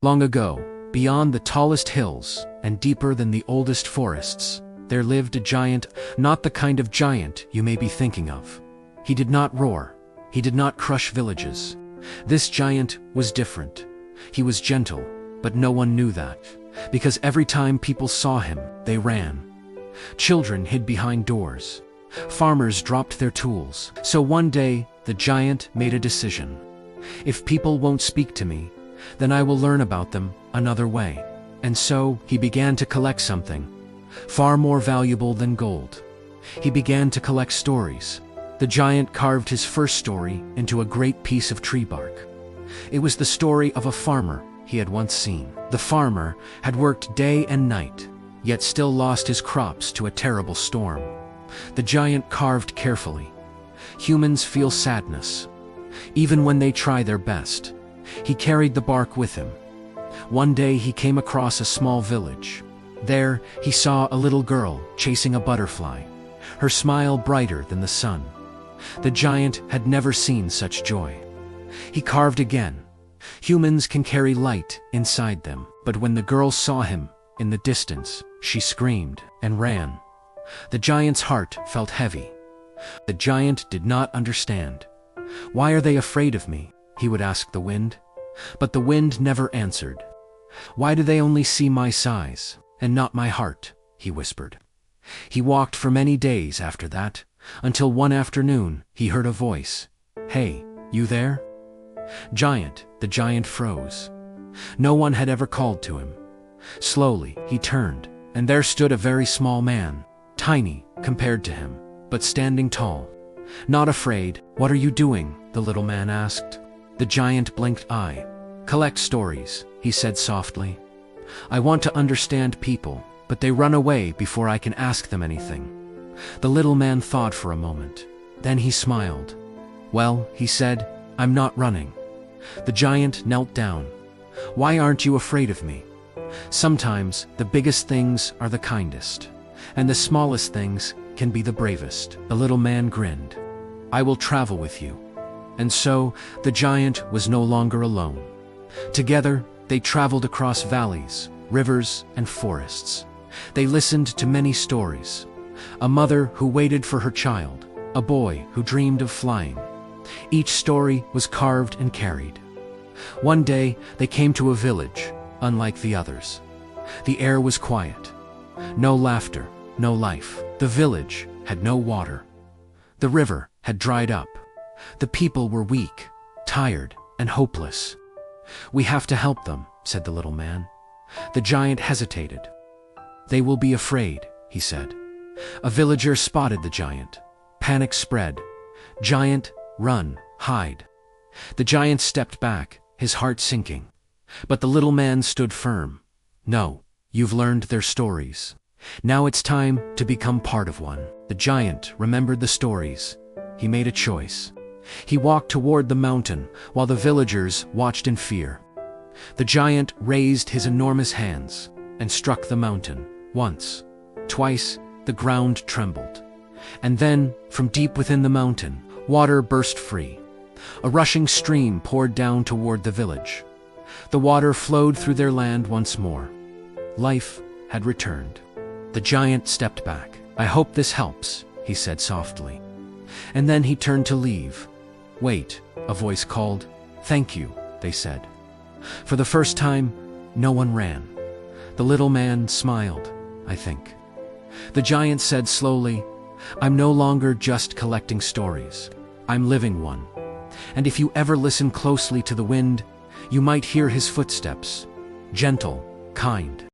Long ago, beyond the tallest hills and deeper than the oldest forests, there lived a giant, not the kind of giant you may be thinking of. He did not roar. He did not crush villages. This giant was different. He was gentle, but no one knew that, because every time people saw him, they ran. Children hid behind doors. Farmers dropped their tools. So one day, the giant made a decision. If people won't speak to me, then I will learn about them another way. And so he began to collect something far more valuable than gold. He began to collect stories. The giant carved his first story into a great piece of tree bark. It was the story of a farmer he had once seen. The farmer had worked day and night, yet still lost his crops to a terrible storm. The giant carved carefully. Humans feel sadness, even when they try their best. He carried the bark with him. One day he came across a small village. There he saw a little girl chasing a butterfly, her smile brighter than the sun. The giant had never seen such joy. He carved again. Humans can carry light inside them, but when the girl saw him in the distance, she screamed and ran. The giant's heart felt heavy. The giant did not understand. "Why are they afraid of me?" he would ask the wind. But the wind never answered. "Why do they only see my size and not my heart?" he whispered. He walked for many days after that, until one afternoon he heard a voice. "Hey, you there?" "Giant," the giant froze. No one had ever called to him. Slowly he turned, and there stood a very small man, tiny compared to him, but standing tall. Not afraid. "What are you doing?" the little man asked. The giant blinked eye. "Collect stories," he said softly. "I want to understand people, but they run away before I can ask them anything." The little man thought for a moment. Then he smiled. "Well," he said, "I'm not running." The giant knelt down. "Why aren't you afraid of me? Sometimes the biggest things are the kindest, and the smallest things can be the bravest." The little man grinned. "I will travel with you." And so the giant was no longer alone. Together they traveled across valleys, rivers, and forests. They listened to many stories. A mother who waited for her child, a boy who dreamed of flying. Each story was carved and carried. One day they came to a village, unlike the others. The air was quiet. No laughter, no life. The village had no water. The river had dried up. The people were weak, tired, and hopeless. "We have to help them," said the little man. The giant hesitated. "They will be afraid," he said. A villager spotted the giant. Panic spread. "Giant, run, hide." The giant stepped back, his heart sinking. But the little man stood firm. "No, you've learned their stories. Now it's time to become part of one." The giant remembered the stories. He made a choice. He walked toward the mountain while the villagers watched in fear. The giant raised his enormous hands and struck the mountain. Once, twice, the ground trembled. And then, from deep within the mountain, water burst free. A rushing stream poured down toward the village. The water flowed through their land once more. Life had returned. The giant stepped back. "I hope this helps," he said softly. And then he turned to leave. "Wait," a voice called. "Thank you," they said. For the first time, no one ran. The little man smiled, I think. The giant said slowly, "I'm no longer just collecting stories. I'm living one. And if you ever listen closely to the wind, you might hear his footsteps. Gentle, kind,